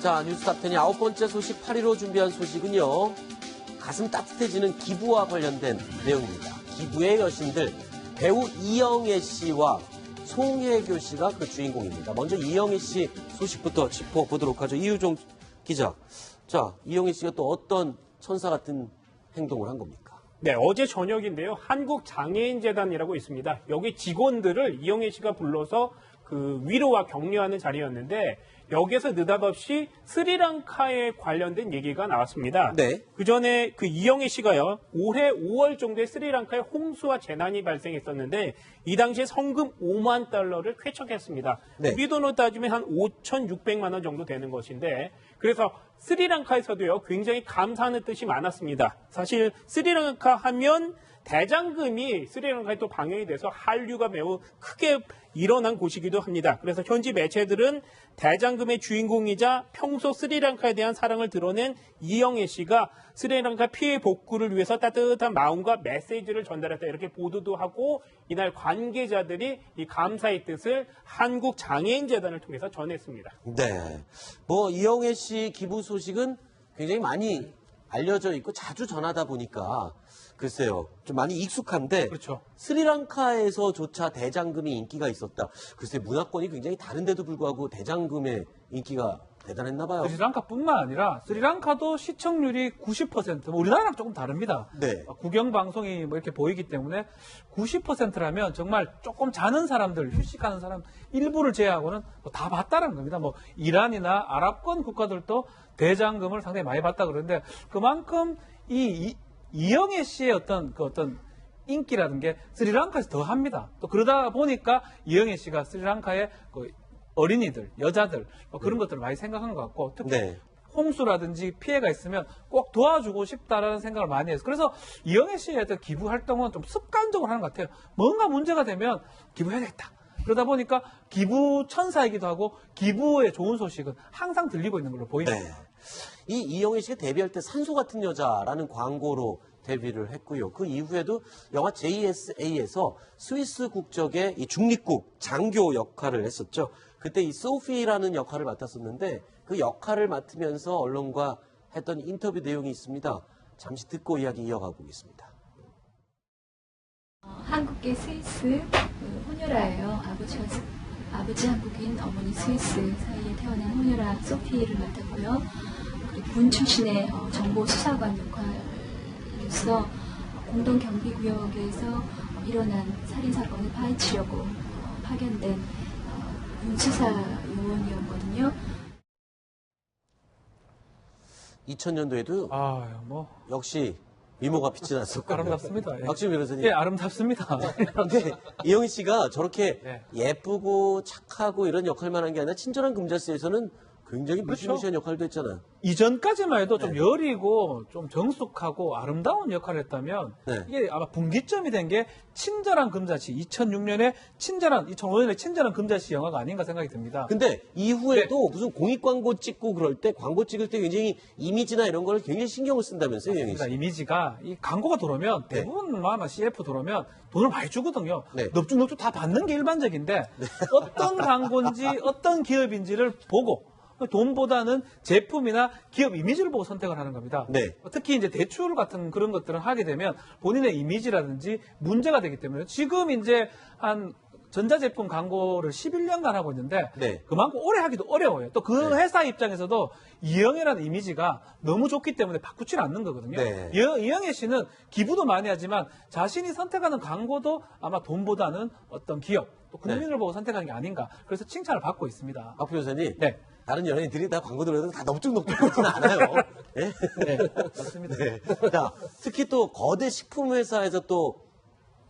자, 뉴스탑10이 9번째 소식 8위로 준비한 소식은요. 가슴 따뜻해지는 기부와 관련된 내용입니다. 기부의 여신들, 배우 이영애 씨와 송혜교 씨가 그 주인공입니다. 먼저 이영애 씨 소식부터 짚어보도록 하죠. 이유종 기자. 자, 이영애 씨가 또 어떤 천사 같은 행동을 한 겁니까? 네, 어제 저녁인데요. 한국장애인재단이라고 있습니다. 여기 직원들을 이영애 씨가 불러서 그 위로와 격려하는 자리였는데 여기에서 느닷없이 스리랑카에 관련된 얘기가 나왔습니다. 네. 그 전에 그 이영애 씨가요, 올해 5월 정도에 스리랑카에 홍수와 재난이 발생했었는데 이 당시에 성금 5만 달러를 쾌척했습니다. 네. 우리 돈으로 따지면 한 5,600만 원 정도 되는 것인데 그래서 스리랑카에서도요, 굉장히 감사하는 뜻이 많았습니다. 사실 스리랑카 하면 대장금이 스리랑카에 또 방영이 돼서 한류가 매우 크게 일어난 곳이기도 합니다. 그래서 현지 매체들은 대장금의 주인공이자 평소 스리랑카에 대한 사랑을 드러낸 이영애 씨가 스리랑카 피해 복구를 위해서 따뜻한 마음과 메시지를 전달했다 이렇게 보도도 하고 이날 관계자들이 이 감사의 뜻을 한국장애인재단을 통해서 전했습니다. 네. 뭐 이영애 씨 기부 소식은 굉장히 많이 알려져 있고 자주 전하다 보니까 글쎄요, 좀 많이 익숙한데 그렇죠. 스리랑카에서조차 대장금이 인기가 있었다. 글쎄 문화권이 굉장히 다른데도 불구하고 대장금의 인기가 대단했나 봐요. 스리랑카뿐만 아니라 스리랑카도 시청률이 90%, 뭐 우리나라랑 조금 다릅니다. 네. 국영 방송이 뭐 이렇게 보이기 때문에 90%라면 정말 조금 자는 사람들, 휴식하는 사람 일부를 제외하고는 뭐다 봤다는 겁니다. 뭐 이란이나 아랍권 국가들도 대장금을 상당히 많이 봤다 그러는데 그만큼 이영애 씨의 어떤 인기라는 게 스리랑카에서 더 합니다. 또 그러다 보니까 이영애 씨가 스리랑카의 그 어린이들, 여자들 뭐 그런 것들을 많이 생각한 것 같고 특히 네. 홍수라든지 피해가 있으면 꼭 도와주고 싶다라는 생각을 많이 해서 그래서 이영애 씨의 어떤 기부 활동은 좀 습관적으로 하는 것 같아요. 뭔가 문제가 되면 기부해야겠다. 그러다 보니까 기부 천사이기도 하고 기부의 좋은 소식은 항상 들리고 있는 걸로 보입니다. 네. 이 이영애 씨가 데뷔할 때 산소 같은 여자라는 광고로 데뷔를 했고요. 그 이후에도 영화 JSA에서 스위스 국적의 이 중립국 장교 역할을 했었죠. 그때 이 소피라는 역할을 맡았었는데 그 역할을 맡으면서 언론과 했던 인터뷰 내용이 있습니다. 잠시 듣고 이야기 이어가 보겠습니다. 한국계 스위스 호녀라예요. 아버지 한국인, 어머니 스위스 사이에 태어난 호녀라 소피를 맡았고요. 그리고 군 출신의 정보수사관 역할로서 공동경비구역에서 일어난 살인사건을 파헤치려고 파견된 윤수사 요원이었거든요. 2000년도에도 역시 미모가 빛이 났었고 아름답습니다. 예. 박지훈 변호사님. 예, 아름답습니다. 근데 이영희 씨가 저렇게 네. 예쁘고 착하고 이런 역할만 한 게 아니라 친절한 금자씨에서는 굉장히 무시무시한 역할도 했잖아요. 이전까지만 해도 좀 네. 여리고 좀 정숙하고 아름다운 역할을 했다면 네. 이게 아마 분기점이 된 게 친절한 금자씨 2005년에 친절한 금자씨 영화가 아닌가 생각이 듭니다. 근데 이후에도 네. 무슨 공익 광고 찍고 그럴 때 광고 찍을 때 굉장히 이미지나 이런 거를 굉장히 신경을 쓴다면서요, 이영희 씨? 그러니까 이미지가 이 광고가 들어오면 네. 대부분 아마 CF 들어오면 돈을 많이 주거든요. 네. 넙죽넙죽 다 받는 게 일반적인데 어떤 광고인지 어떤 기업인지를 보고 돈보다는 제품이나 기업 이미지를 보고 선택을 하는 겁니다. 네. 특히 이제 대출 같은 그런 것들을 하게 되면 본인의 이미지라든지 문제가 되기 때문에 지금 이제 한 전자제품 광고를 11년간 하고 있는데 네. 그만큼 오래 하기도 어려워요. 또 그 네. 회사 입장에서도 이영애라는 이미지가 너무 좋기 때문에 바꾸질 않는 거거든요. 네. 이영애 씨는 기부도 많이 하지만 자신이 선택하는 광고도 아마 돈보다는 어떤 기업, 또 국민을 보고 선택하는 게 아닌가. 그래서 칭찬을 받고 있습니다. 박 변호사님. 네. 다른 연예인들이 다 광고 들어도 다 넙죽넙죽 그렇지는 않아요. 네? 네, 맞습니다. 네. 자, 특히 또 거대 식품회사에서 또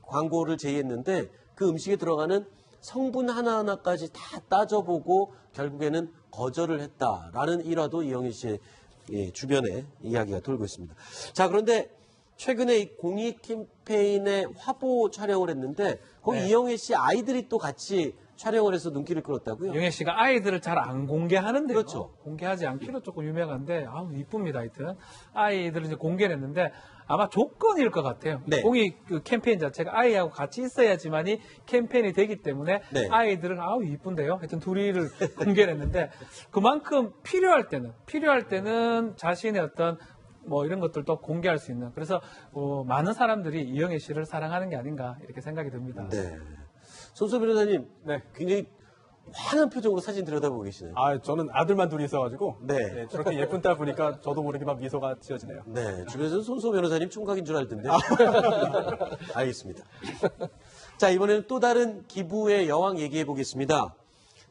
광고를 제의했는데 그 음식에 들어가는 성분 하나하나까지 다 따져보고 결국에는 거절을 했다라는 일화도 이영희 씨의 주변에 이야기가 돌고 있습니다. 자, 그런데 최근에 이 공익 캠페인의 화보 촬영을 했는데 거기 네. 이영희 씨 아이들이 또 같이 촬영을 해서 눈길을 끌었다고요? 영애 씨가 아이들을 잘 안 공개하는데요. 그렇죠. 공개하지 않기로 조금 유명한데, 아우, 이쁩니다, 하여튼. 아이들을 이제 공개를 했는데, 아마 조건일 것 같아요. 네. 공익 그 캠페인 자체가 아이하고 같이 있어야지만이 캠페인이 되기 때문에 네. 아이들은 아우 이쁜데요. 하여튼 둘이를 공개를 했는데 그만큼 필요할 때는 자신의 어떤 뭐 이런 것들도 공개할 수 있는 그래서 많은 사람들이 이영애 씨를 사랑하는 게 아닌가 이렇게 생각이 듭니다. 네. 손소 변호사님, 네. 굉장히 환한 표정으로 사진 들여다보고 계시네요. 아, 저는 아들만 둘이 있어가지고. 네. 저렇게 예쁜 딸 보니까 저도 모르게 막 미소가 지어지네요. 네, 주변에서는 손소 변호사님 총각인 줄 알던데. 알겠습니다. 자, 이번에는 또 다른 기부의 여왕 얘기해 보겠습니다.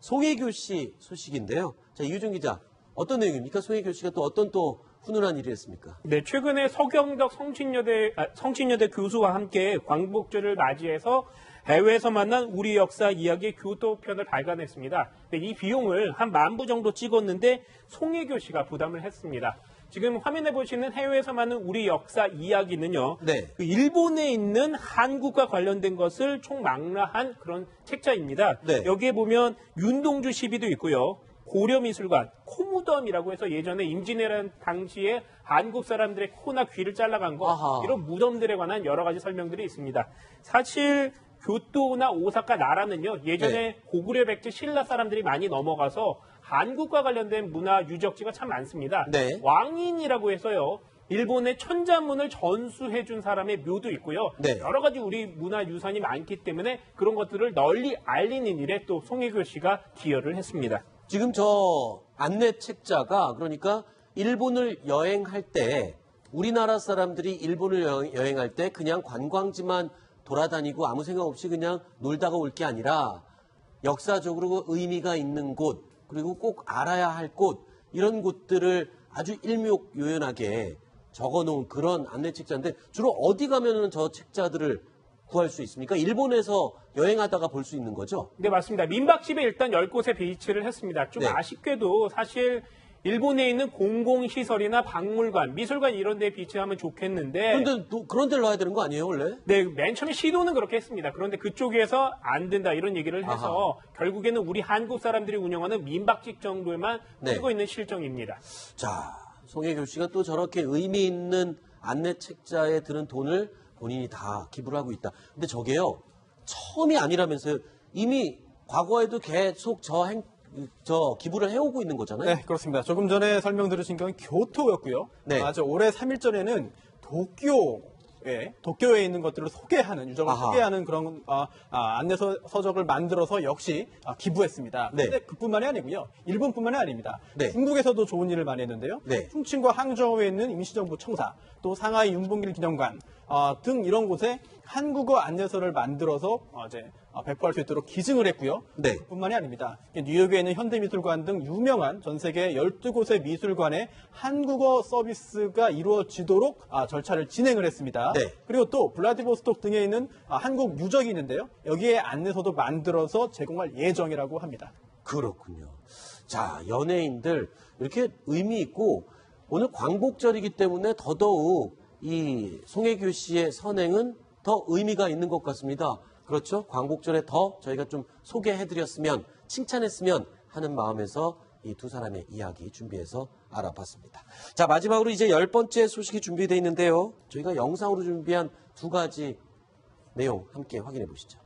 송혜교 씨 소식인데요. 자, 이유정 기자, 어떤 내용입니까? 송혜교 씨가 또 어떤 또 훈훈한 일을 했습니까? 네, 최근에 서경덕 성신여대 교수와 함께 광복절을 맞이해서 해외에서 만난 우리 역사 이야기 교도편을 발간했습니다. 네, 이 비용을 한 10,000부 정도 찍었는데 송혜교 씨가 부담을 했습니다. 지금 화면에 보시는 해외에서 만난 우리 역사 이야기는요. 네. 그 일본에 있는 한국과 관련된 것을 총망라한 그런 책자입니다. 네. 여기에 보면 윤동주 시비도 있고요. 고려미술관, 코무덤이라고 해서 예전에 임진왜란 당시에 한국 사람들의 코나 귀를 잘라간 거 아하. 이런 무덤들에 관한 여러 가지 설명들이 있습니다. 사실 교토나 오사카 나라는요. 예전에 네. 고구려 백제 신라 사람들이 많이 넘어가서 한국과 관련된 문화 유적지가 참 많습니다. 네. 왕인이라고 해서요. 일본의 천자문을 전수해준 사람의 묘도 있고요. 네. 여러 가지 우리 문화 유산이 많기 때문에 그런 것들을 널리 알리는 일에 또 송혜교 씨가 기여를 했습니다. 지금 저 안내 책자가 그러니까 일본을 여행할 때 우리나라 사람들이 일본을 여행할 때 그냥 관광지만 돌아다니고 아무 생각 없이 그냥 놀다가 올 게 아니라 역사적으로 의미가 있는 곳 그리고 꼭 알아야 할 곳 이런 곳들을 아주 일목요연하게 적어놓은 그런 안내 책자인데 주로 어디 가면은 저 책자들을 구할 수 있습니까? 일본에서 여행하다가 볼 수 있는 거죠? 네, 맞습니다. 민박집에 일단 10곳에 비치를 했습니다. 좀 네. 아쉽게도 사실 일본에 있는 공공시설이나 박물관, 미술관 이런 데에 비치하면 좋겠는데 그런데 그런 데를 놔야 되는 거 아니에요, 원래? 네, 맨 처음에 시도는 그렇게 했습니다. 그런데 그쪽에서 안 된다 이런 얘기를 해서 결국에는 우리 한국 사람들이 운영하는 민박집 정도에만 네. 쓰고 있는 실정입니다. 자, 송혜교 씨가 또 저렇게 의미 있는 안내 책자에 드는 돈을 본인이 다 기부를 하고 있다. 근데 저게요, 처음이 아니라면서요. 이미 과거에도 계속 저 기부를 해오고 있는 거잖아요. 네, 그렇습니다. 조금 전에 설명 들으신 건 교토였고요. 네. 아주 올해 3일 전에는 도쿄에 있는 것들을 소개하는, 유적을 아하. 소개하는 그런 안내 서적을 만들어서 역시 기부했습니다. 네. 근데 그뿐만이 아니고요. 일본뿐만이 아닙니다. 네. 중국에서도 좋은 일을 많이 했는데요. 네. 충칭과 항저우에 있는 임시정부 청사, 또 상하이 윤봉길 기념관 등 이런 곳에 한국어 안내서를 만들어서 이제 배포할 수 있도록 기증을 했고요. 네. 뿐만이 아닙니다. 뉴욕에 있는 현대미술관 등 유명한 전 세계 12곳의 미술관에 한국어 서비스가 이루어지도록 절차를 진행을 했습니다. 네. 그리고 또 블라디보스톡 등에 있는 한국 유적이 있는데요. 여기에 안내서도 만들어서 제공할 예정이라고 합니다. 그렇군요. 자, 연예인들 이렇게 의미 있고 오늘 광복절이기 때문에 더더욱 이 송혜교 씨의 선행은 더 의미가 있는 것 같습니다. 그렇죠? 광복절에 더 저희가 좀 소개해드렸으면, 칭찬했으면 하는 마음에서 이 두 사람의 이야기 준비해서 알아봤습니다. 자, 마지막으로 이제 10번째 소식이 준비되어 있는데요. 저희가 영상으로 준비한 두 가지 내용 함께 확인해 보시죠.